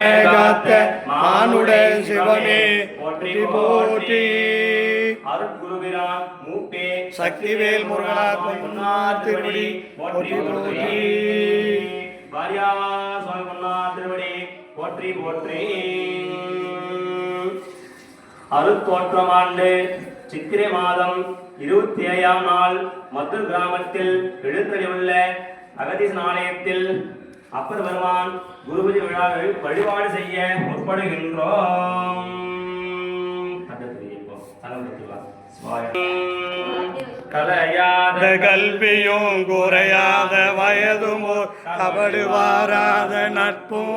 காத்த மானுடைய சிவனே போற்றி போற்றி. அருட்குருவிரான் மூப்பே சக்திவேல் முருகா பொன்னார் திருவடி போற்றி போற்றி. வாரியா சுவாமி பொன்னார் திருவடி போற்றி போற்றி. அருத்தோற்றம் ஆண்டு சித்திரை மாதம் 27ஆம் நாள் மதுர் கிராமத்தில் எழுந்தருளியுள்ள அகதீசன் ஆலயத்தில் அப்பர் பெருமான் குருபதி விழாவை வழிபாடு செய்ய முற்படுகின்றோம். கலையாத கல்வியும் குறையாத வயதும் கபடு வாராத நட்பும்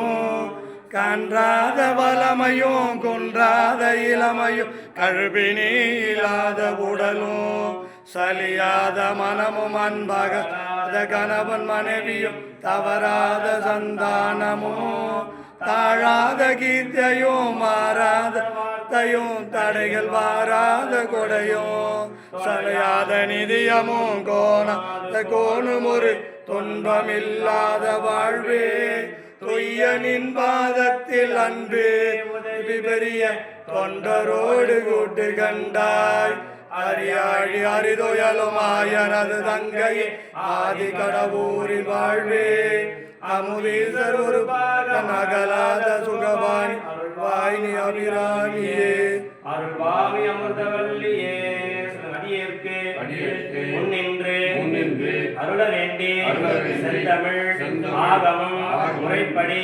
கன்றாத வளமையும் குன்றாத இளமையும் கழுவினே இல்லாத உடலும் சலியாத மனமும் அன்பகாத கணவன் மனைவியும் தவறாத சந்தானமும் தாழாத கீர்த்தியும் மாறாத வார்த்தையும் தடைகள் வாராத கொடையும் சலையாத நிதியமும் கோணாத கோணும் ஒரு துன்பமில்லாத வாழ்வே தொய்யனின் பாதத்தில் அன்பு உதவி பெரிய தொண்டரோடு கூட்டு கண்டாய் அரியாழி அரிதொயலுமாயனது தங்கையே ஆதி கடவுரில் வாழ்வே அமுதீசர் ஒரு பாகம் அகலாத சுகபாணி அருள்வாயினி அபிராமியே அருள்வாமி அமிர்தவல்லியே முன்னின்று அருள வேண்டி செந்தமிழ் ஆகமம் முறைப்படி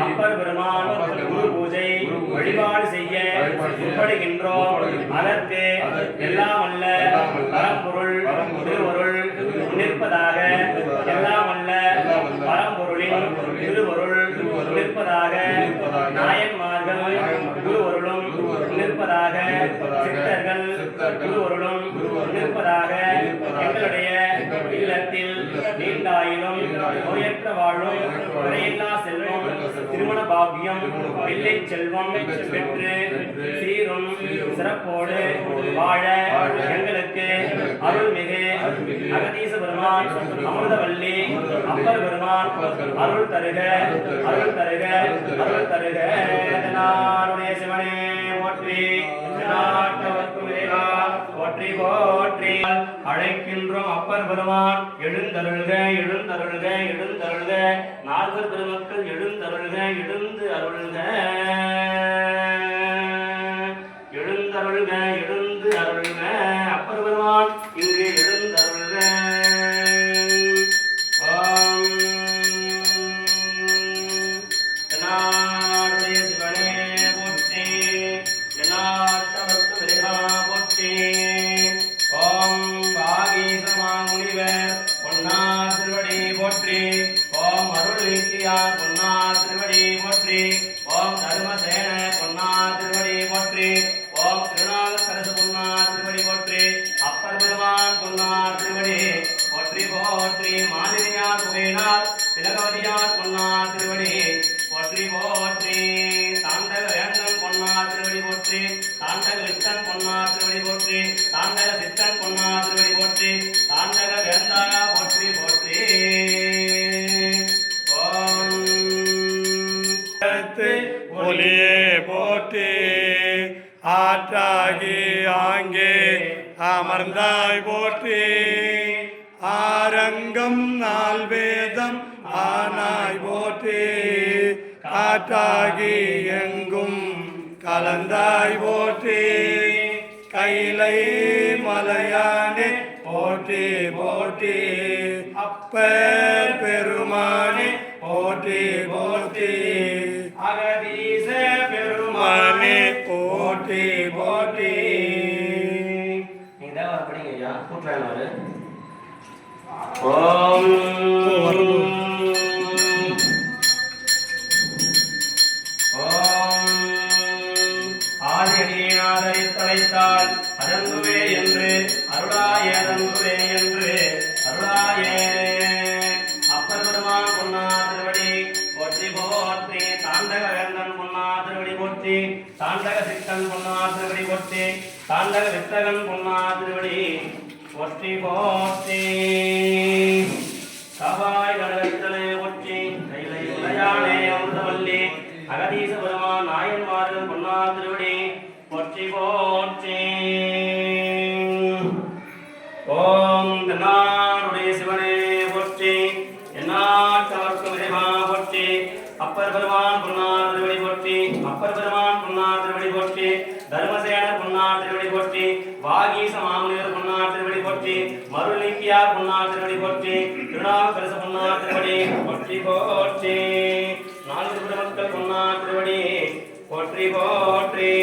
அப்பர் பெருமான் குரு பூஜை வழிபாடு செய்ய முற்படுகின்றோம். அதற்கு எல்லாம் அல்ல பரம்பொருள் திருவருள் நிற்பதாக எல்லாம் அல்ல பரம்பொருளின் திருவருள் நிற்பதாக நாயன்மார்கள் குருவருளும் நிற்பதாக சித்தர்கள் குருவருளும் நிற்பதாக எங்களுடைய இல்லத்தில் நீண்டாயிலும் நோயற்ற வாழும் குறையில்லா செல்வம் திருமண பாக்கியம் பிள்ளை செல்வம் பெற்று சீரும் சிறப்போடு வாழ எங்களுக்கு அருள்மிகு அகதீச பெருமான் அமிர்தவல்லி அப்பர் பெருமான் அருள் தருக அருள் தருக அருள் தருக. நாருடைய சிவனே போற்றி போற்றி போற்றி. அழைக்கின்றோம் அப்பர் பெருமான் எழுந்தருள்க எழுந்தருள்க எழுந்தருள்க. நால்வர் பெருமக்கள் எழுந்தருள்க எழுந்து அருள்க எழுந்தருள்க எழுந்து அருள்க. அப்பர் பெருமான் இங்கு எழுந்தருள்க. நாருடைய சிவனே போற்றி என்னாட்டவர்க்கு விரைவா போற்றி. ஓம் வாகீசமா முனிவர் பொன்னார் திருவடி போற்றி. ஓம் அருள் நீக்கியார் பொன்னார் திருவடி போற்றி. ஓம் தர்மசேன பொன்னார் திருவடி போற்றி. ஓம் திருநாக சரசு பொன்னார் திருவடி போற்றி. அப்பர் பெருமான் பொன்னார் திருவடி போற்றி போற்றி. மாதிரியார் புகையினார் திலகவதியார் பொன்னார் திருவடி போற்றி போற்றி. தாண்டக வேந்தன் பொன்னார் திருவடி போற்றி. தாண்டக வித்தன் பொன்னார் திருவடி போற்றி. தாண்டக சித்தன் பொன்னார் திருவடி போற்றி. தாண்டக வேந்தா போற்றி போற்றி. ஒளியே போற்றி. ஆற்றாகி ஆங்கே அமர்ந்தாய் போற்றி. ஆரங்கம் நால் வேதம் ஆனாய் போற்றி. காற்றாகி எங்கும் கலந்தாய் போற்றி. கைலை மலையானே போற்றி போற்றி. அப்பர் பெருமானே போற்றி போற்றி. அகதீச பெருமானே போற்றி போற்றி. நீங்க தேவா படிங்க ஐயா கூட்டுறாங்க. ஓம் ஆதியடியாரை தலைத்தால் அதங்குவே என்று அருளாய அதங்குவே என்று அருளாய. அப்பர் பெருமான் பொன்னார் திருவடி போற்றி போற்றி. தாண்டக வேந்தன் பொன்னார் திருவடி போற்றி. தாண்டக சித்தன் பொன்னார் திருவடி போற்றி. தாண்டக வித்தகன் பொன்னார் திருவடி போற்றி போற்றி. சபாய் கடகத்தலே போற்றி. கைலை உடையானே அமிர்தவல்லி அகதீச பெருமான் நாயன்மார்கள் பொன்னார் திருவடி போற்றி போற்றி. ஓம் தென்னாடுடைய சிவனே போற்றி, எந்நாட்டவர்க்கும் இறைவா போற்றி. அப்பர் பெருமான் பொன்னார் திருவடி போற்றி, அப்பர் பெருமான் பொன்னார் திருவடி போற்றி. தர்மசேனர் பொன்னார் திருவடி போற்றி, வாகீச மாமுனிவர் பொன்னார் திருவடி போற்றி, மருளிங்கியார் பொன்னார் திருவடி போற்றி, திருநாவுக்கரசு பொன்னார் திருவடி போற்றி போற்றி. நான்கு பெருமக்கள் பொன்னார் திருவடி போற்றி போற்றி.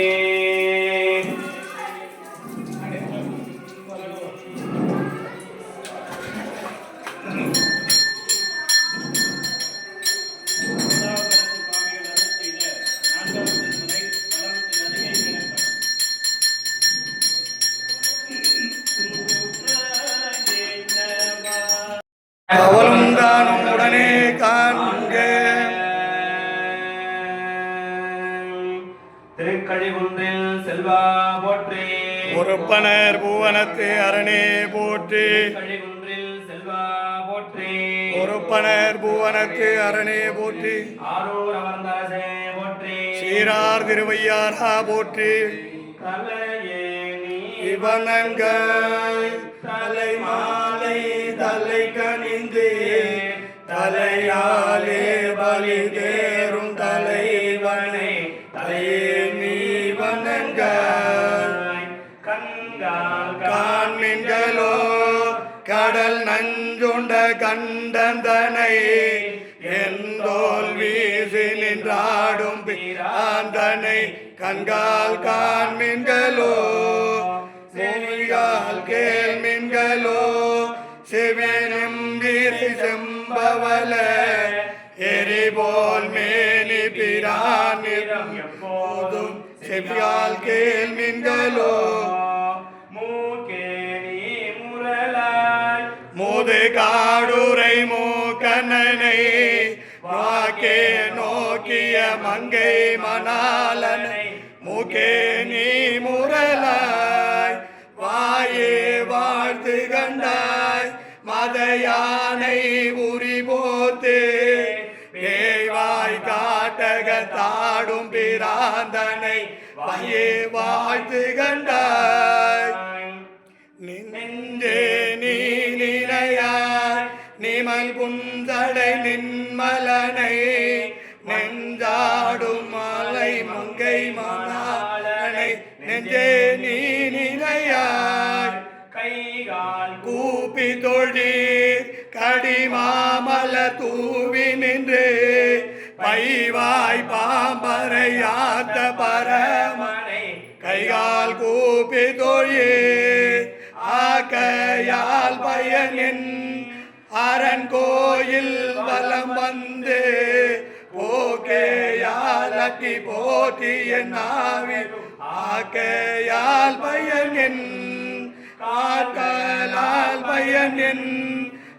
அவளும் தானும் உடனே காண்க. திருக்கழிகுன்றில் செல்வா போற்றி, பொறுப்பனர் பூவனத்து அரணே போற்றி. திருக்கழிகுன்றில் செல்வா போற்றி, பொறுப்பனர் பூவனத்து அரணே போற்றி. ஆரூர் அமர்ந்தரசே போற்றி, சீரார் திருவையாரா போற்றி. தலையே நீ இவனங்கள் தலை மாலை தலை கணிந்து தலையாலே பலி தேரும் தலைவனை தலையே நீ வணங்கள். கண்கால் காண்மீன்களோ கடல் நஞ்சுண்ட கண்டந்தனை எந்தோல் வீசி நின்றாடும் பிராந்தனை கண்கால் காண்மீன்களோ செவியால் கேள்மீன்களோ செவினும் வீரி செம்பவல எரிபோல் மேனி பிரானிடம் எப்போதும் செவியால் கேள்மீன்களோ மூது காடுரை மூக்கண்ணனை வாக்கே நோக்கிய மங்கை மணாலனை மூக்கே நீ முரலாய் வாயே வாழ்த்து கண்டாய் மத யானை உரி போத்து பேய்வாய் காட்டக தாடும் பிராந்தனை வாயே வாழ்த்து கண்டாய் நெஞ்சே நீ நினையாய் நிமல் புந்தடை நின்மலனை நெஞ்சாடும் மலை மங்கை மணாலனை நெஞ்சே நீ நினையாய் கைகால் கூப்பி தொழீர் கடிமாமல தூவி நின்று பைவாய் பாம்பரையாத்த பரமனை கைகால் கூப்பி தொழீர் ஆக்கையால் பயனின் அரண் கோயில் வலம் வந்து போக்கையால் அட்டி போற்றி என்னாவில் ஆக்கையால் பயனின் காக்கலால் பயனின்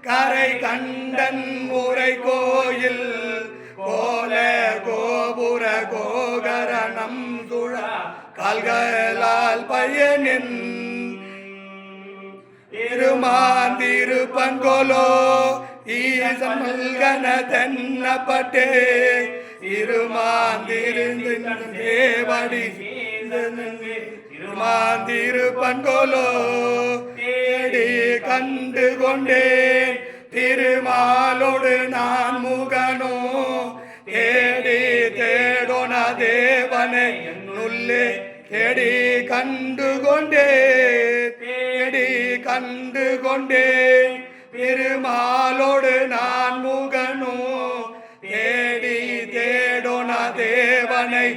கரை கண்டன் முறை கோயில் கோல கோபுர கோகரணம் துழ கால்களால் பயனின் திருமாந்திருப்பன்கோலோ ஈசன் மல்கன தென்னப்பட்டே திருமாந்திருந்தேவடி திருமாந்திருப்பன்கோலோ தேடி கண்டு கொண்டேன் திருமாலோடு நான் முகனோ தேடி தேடோன தேவனை என்னுள்ளே தேடி கண்டு கொண்டே தேடி கண்டு கொண்டே திருமாலோடு நான் முகனோ தேடி தேடோன தேவனை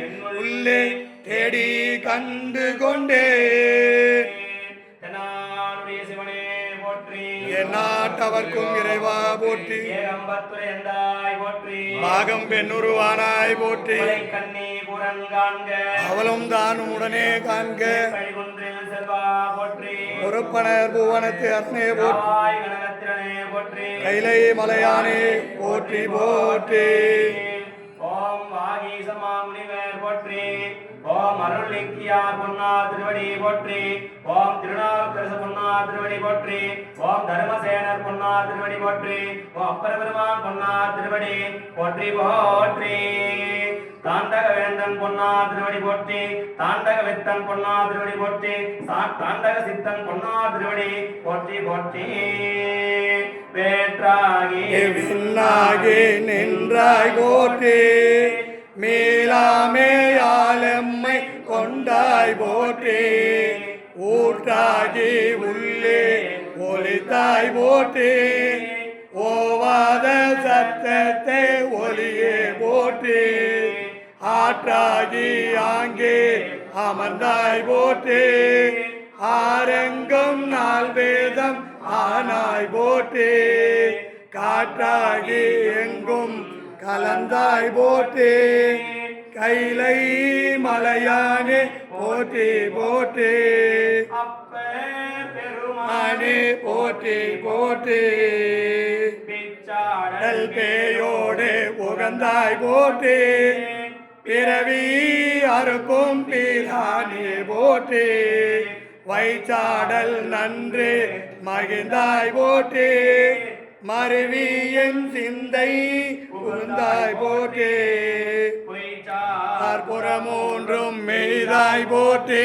உள்ளே தேடி கண்டு கொண்டே. சிவனே போற்றி, எந்நாட்டவர்க்கும் இறைவா போற்றி. போற்றி, பாகம் பெண்ணுருவானாய் போற்றி. கண்ணி புறன் காண்க அவளும் தானும் உடனே காண்க. கழிகுன்றில் செல்வா போற்றி, பொறுப்பனர் பூவனத்து அரணே போற்றி. கனகத்திரனே போற்றி, கைலை மலையானே போற்றி போற்றி. ஓம் வாகீச மாமுனிவர் போற்றி, ஓம் அருள்லிங்கியார் பொன்னார் திருவடி போற்றி, ஓம் திருநாவுக்கரசு பொன்னார் திருவடி போற்றி, ஓம் தர்மசேனர் பொன்னார் திருவடி போற்றி, ஓம் அப்பர் பெருமான் பொன்னார் திருவடி போற்றி போற்றி. தாண்டக வேந்தன் பொன்னா திருவடி போற்றி தாண்டக வித்தன் பொன்னா திருவடி போற்றி தாண்டக சித்தன் பொன்னா திருவடி போற்றி போற்றி வேற்றாகி விண்ணாகி நின்றாய் போற்றி மேலாமேயாலெம்மை கொண்டாய் போற்றி ஊற்றாகி உள்ளே ஒலித்தாய் போற்றி ஓவாத சத்தத்தை ஒலியே போற்றி ஆற்றாகி ஆங்கே அமர்ந்தாய் போற்றி ஆரெங்கும் நாள் வேதம் ஆனாய் போற்றி காற்றாகி எங்கும் கலந்தாய் போற்றி கைலை மலையானே போற்றி போற்றி அப்பர் பெருமானே ஆனே போற்றி போற்றி பிச்சாடல் பேயோடு உகந்தாய் போற்றி பிறவி அறுக்கும் பிரானே போற்றி வைச்சாடல் நன்று மகிழ்ந்தாய் போற்றி மருவி என் சிந்தை உந்தாய் போற்றி புறமூன்றும் மெய்தாய் போற்றி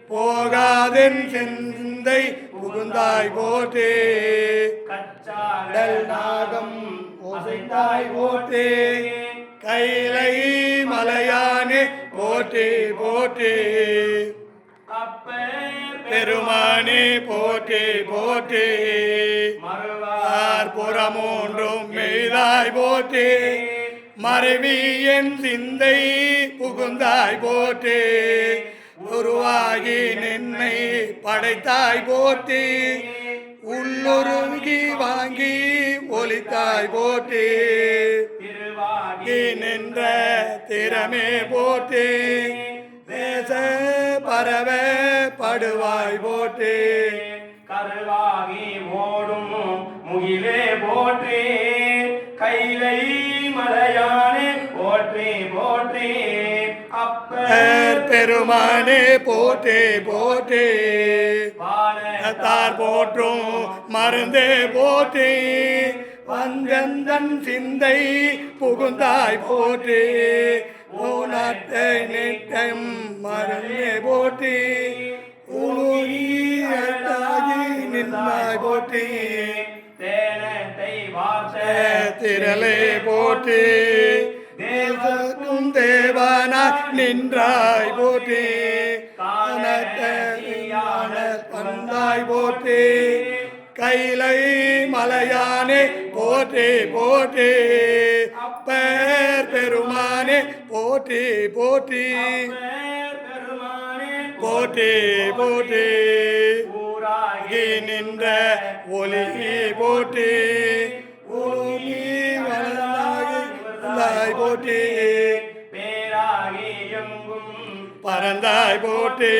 போகாதென் சிந்தை புகுந்தாய் போற்றி கடல் நாகம் ஓசைந்தாய் போற்றி கைலை மலையானே போற்றி போற்றி பெருமானே போற்றி போற்றி புறமூன்றும் மெய்தாய் போற்றி மறைவி என் சிந்தை புகுந்தாய் போற்றி உருவாகி நின்னை படைத்தாய் போற்றி உள்ளொருங்கி வாங்கி ஒலித்தாய் போற்றி நின்ற திறமே போற்றி தேச பரவ படுவாய் போற்றி கருவாகி ஓடும் முகிலே போற்றி கைலை மலையானே போற்றி போற்றி அப்பர் பெருமானே போற்றி போற்றி தார் போற்றும் மருந்தே போற்றி வந்தந்தன் சிந்தை புகுந்தாய் போற்றி ஊனத்தை நிட்டம் மருந்தே போற்றி உலகி நின்றாய் போற்றி தேனத்தை வார்த்த திரளே போற்றி தேவக்கும் தேவனாய் நின்றாய் போற்றி காணத்தையான வந்தாய் போற்றி கைலை மலையானே போற்றி போற்றி அப்பர் பெருமானே போற்றி போற்றி போற்றி போற்றி ஊராகி நின்ற ஒளியே போற்றி ஒளி வளர்ந்தாய் போற்றி பேராகி எங்கும் பறந்தாய் போற்றி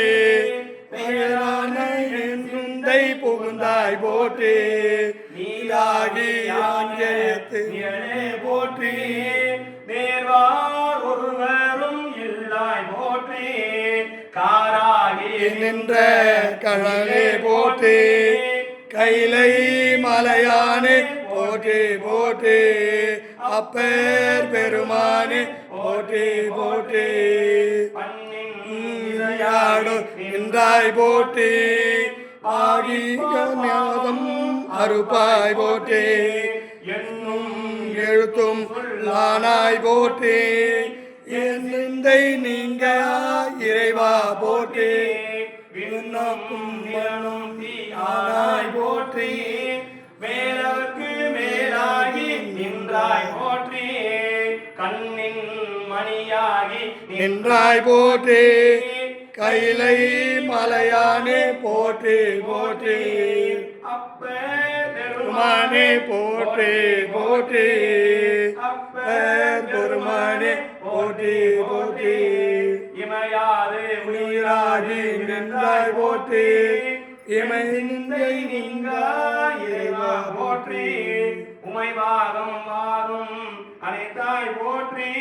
சிந்தை புகுந்தாய் போற்றி நீலாகி ஆஞ்சயத்து போற்றி நேர்வார் ஒருவரும் இல்லாய் போற்றி காராகி நின்ற கழலே போற்றி கைலை மலையானே போற்றி போற்றி அப்பர் பெருமானே போற்றி போற்றி யாடு நின்றாய் போற்றி ஆகி ஞானம் அறுப்பாய் போற்றி என்னும் எழுத்தும் நானாய் போற்றி என் நிந்தை நீங்க இறைவா போற்றி விண்ணோக்கும் மண்ணும் ஆனாய் போற்றி மேலவர்க்கு மேலாகி நின்றாய் போற்றி கண்ணின் மணியாகி நின்றாய் போற்றி கைலை மலையானே போற்றி போற்றி அப்பர் பெருமானே போற்றி போற்றி அப்பர் பெருமானே போற்றி போற்றி இமையாது உயிராகி நின்றாய் போற்றி இமை நிந்தை நீங்கா இறைவா போற்றி உமைவாகம் வாரும் அனைத்தாய் போற்றி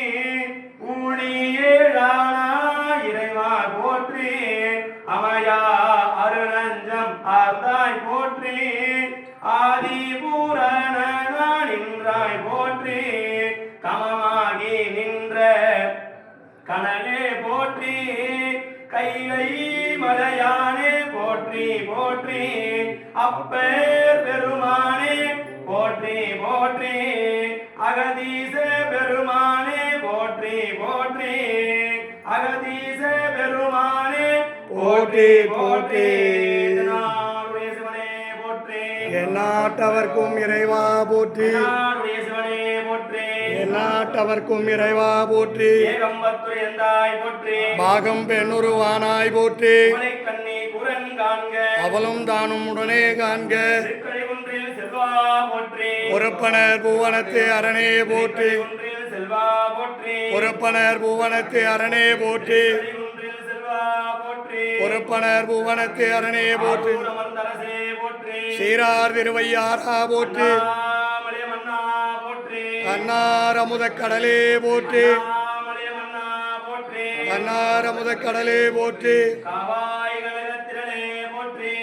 ஊழியேழானா இறைவா போற்றி அமையா அருளஞ்சம் ஆர்த்தாய் போற்றி ஆதிபூரண நின்றாய் போற்றி கமமாகி நின்ற கனலே போற்றி கைலை மலையானே போற்றி போற்றி அப்பேர் பெருமானே போற்றி போற்றி அகதீச பெருமானே போற்றி போற்றி அகதீச பெருமானே போற்றி போற்றி நாடுடைய சிவனே போற்றி எந்நாட்டவர்க்கும் இறைவா போற்றி நாடுடைய சிவனே போற்றி எந்நாட்டவர்க்கும் இறைவா போற்றி ஏகம்பத்துரை எந்தாய் போற்றி பாகம் பெண்ணுருவானாய் போற்றி கண்ணி குரன் காண்க அவளும் தானும் உடனே காண்க திருக்கடை ஒன்றில் செல்வா போற்றி பொறுப்பனர் பூவனத்து அரணே போற்றி ஒன்றில் செல்வா போற்றி பொறுப்பனர் பூவனத்து அரணே போற்றி ஒன்றில் செல்வா போற்றி பொறுப்பனர் பூவனத்து அரணே போற்றி அமர்ந்தரசே போற்றி சீரார் திருவையாரா போற்றி மலைய மன்னா போற்றி கண்ணார் அமுதக் கடலே போற்றி மலைய மன்னா போற்றி கண்ணார் அமுதக் கடலே போற்றி காவாய் கனகத்திரளே போற்றி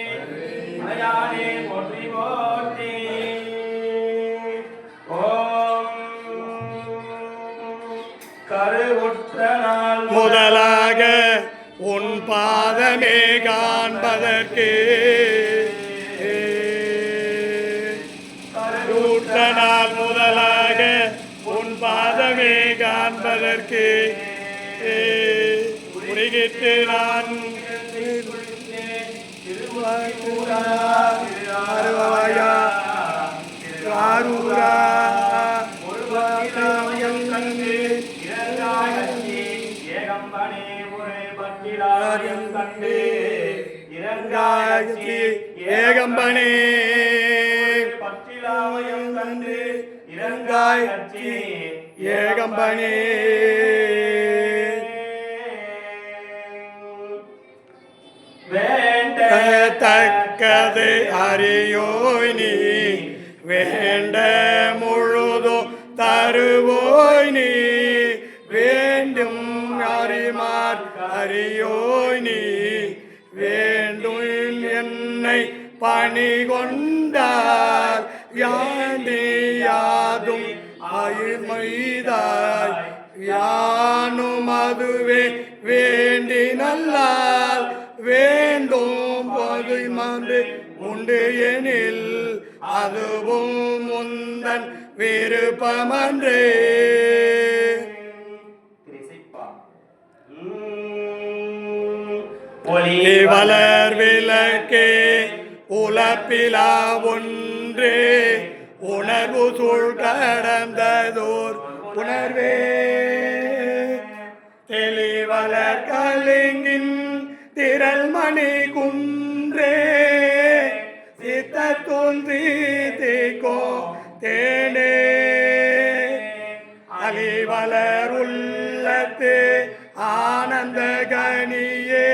மலையானே போற்றி போற்றி ஓம் கருவுற்ற நாள் முதலாக உன் பாதமே காண்பதற்கு கருவுற்ற நாள் முதலாக உன் பாதமே காண்பதற்கு உருகிட்டு நான் அருவாயா ஆரூரா ஏகம்பனே இரங்காய் ஏகம்பனே தக்கது அறியோய் நீ வேண்ட முழுதோ தருவோய் நீ வேண்டும் அறிமார் அறியோய் நீ வேண்டும் என்னை பணி கொண்டார் யாண்டி யாதும் அயுமைதாய் யானும் அதுவே வேண்டி நல்லால் வேண்டும் பொது மந்து உண்டு எனில் அதுவும் முந்தன் விருப்பமன்றே ஒளி வளர் விளக்கே உலப்பிலா ஒன்றே உணர்வு சூழ் கடந்ததோர் உணர்வே தெளிவளர் கலிங்கின் திரள் மணி குன்றே சித்த தோன்றி தேக்கோ தேனே அலிவளர் உள்ளத்தே ஆனந்த கனியே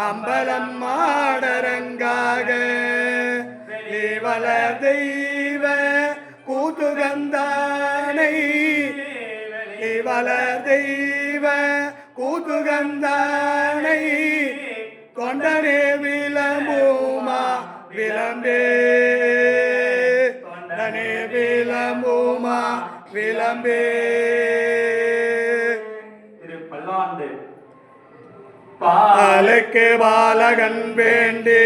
அம்பலம் மாடரங்காக வளர் தெய்வ கூத்துகந்தானை வளர் தெய்வ கூத்துகந்தானை கொண்டனே விளம்புமா விளம்பே கொண்டனே விளம்புமா விளம்பே பல்லாண்டு பாலுக்கு பாலகன் வேண்டி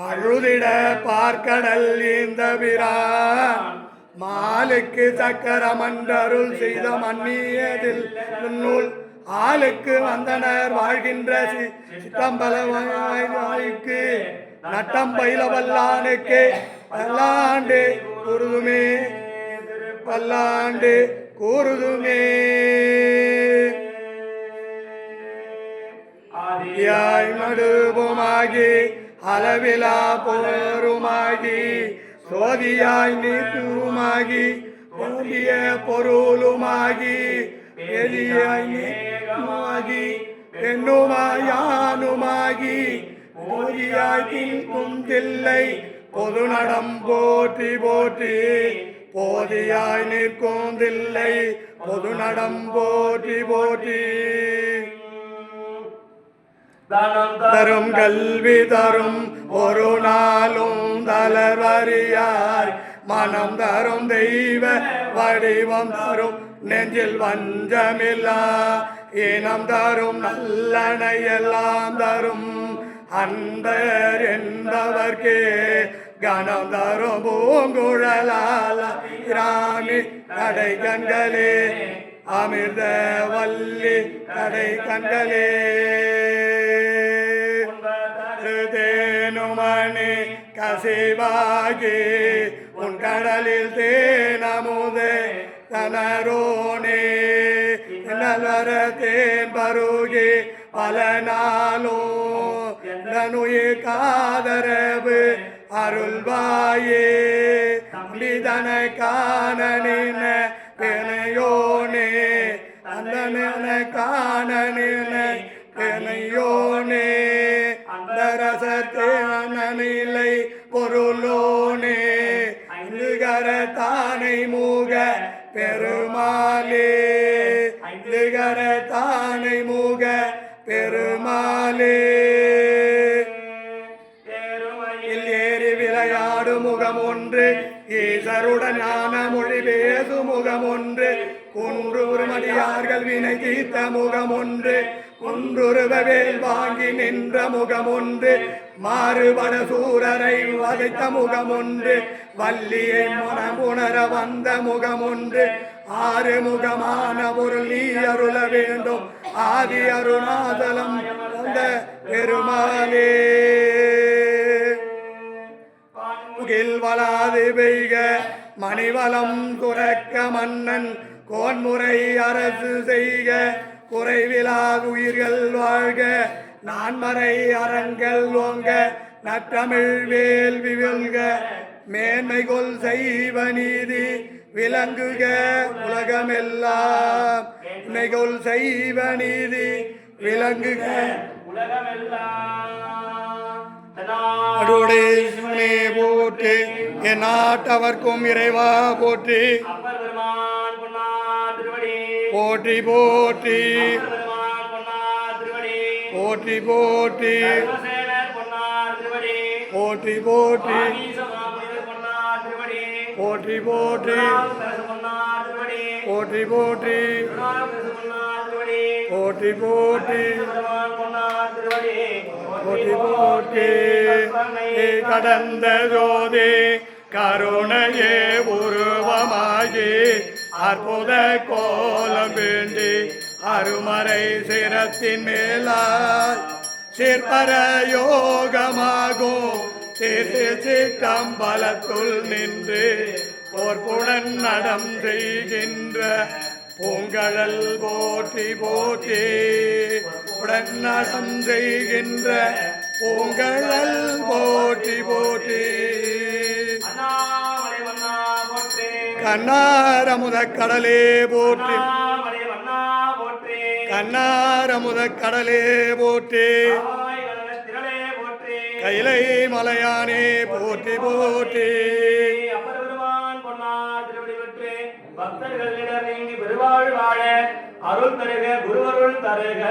அழுதிட பார்க்கடல் இந்த பிரான் மாலுக்கு சக்கரமன்றருள் செய்த மன்னியதில் நூல் ஆளுக்கு வந்தனர் வாழ்கின்ற சித்தம்பலவாய்க்கு நட்டம் பயில வல்லானுக்கு பல்லாண்டு கூறுதுமே பல்லாண்டு கூறுதுமே ஆதியாய் மடுபுமாகி அளவிலா போருமாகி சோதியாய் நீத்துமாகி ஓதிய பொருளுமாகி பெரியாய் நீக்குமாகி பெண்ணுமாயானுமாகி ஓதியாய் தின்கும் தில்லை பொது நடம் போற்றி போற்றி போதியாய் நிற்கும் தில்லை பொது நடம் போற்றி போற்றி தரும் கல்வி தரும் ஒரு நாளும் தளர்வறியாய் மனம் தரும் தெய்வ வடிவம் தரும் நெஞ்சில் வஞ்சமில்லா இனம் தரும் நல்லனை எல்லாம் தரும் அன்பர் என்பவர்க்கே கணம் தரும் பூங்குழலால் ராமி கடை கண்களே அமிர்த வல்லி கடை கண்களே தேனுமணி கசிவாகி உன் கடலில் தேனமுதே தனரோனே நல்வர தேன் பருகி பல நாளும் நனுயிர் காதரவு அருள்வாயே தம்பிதன காணனின பெனையோனே அந்தன காணனின பெனையோனே அந்த ரசத்தேனிலை பொருளோனே ஐந்துகர தானை மூக பெருமாளே ஐந்துகர தானை மூக பெருமாளே ஏறி விளையாடு முகம் ஒன்று ஈசருடன் ஞான மொழி பேசு முகம் ஒன்று குன்றுமடியார்கள் வினை தீர்த்த முகம் ஒன்று குன்றுருவேல் வாங்கி நின்ற முகம் ஒன்று மாறுபட சூரரை வதைத்த முகம் ஒன்று வள்ளியை முணர வந்த முகம் ஒன்று ஆறு முகமான பொருள் நீ அருள வேண்டும் ஆதி அருணாதலம் அந்த பெருமாளே முகில் வளாது பெய்க மணிவளம் குறைக்க மன்னன் கோன்முறை அரசு செய்க குறைவிலா உயிர்கள் வாழ்க நான்மறை அறங்கள் ஓங்க நற்றமிழ் வேள்வி வெல்க மேன்மை கொள் செய்வ நீதி விளங்குக உலகமெல்லாம் மேன்மைகொள் செய்வ நீதி விளங்குக அருளே சிவனே போற்றி என் நாட்டவர்க்கும் இறைவா போற்றி போற்றி போற்றி போற்றி போற்றி போற்றி போற்றி போற்றி போற்றி போற்றி போற்றி போற்றி போற்றி போற்றி போற்றி கடந்த ஜோதி கருணையே உருவமாகி அற்புத கோலம் வேண்டி அருமறை சிரத்தின் மேலாய் சிற்பர யோகமாகும் சிற்றம்பலத்துள் நின்று போர்ப்புடன் நடம் செய்கின்ற பூங்கழல் போற்றி போற்றி உடன் நடம் செய்கின்ற பூங்கழல் போற்றி போற்றி கண்ணாரமுத கடலே போற்றி கண்ணாரமுத கடலே போற்றி கைலை மலையானே போற்றி போற்றி பக்தர்களிடம் நீங்கி பெருவாழ் வாழ அருள் தருக குருவருள் தருக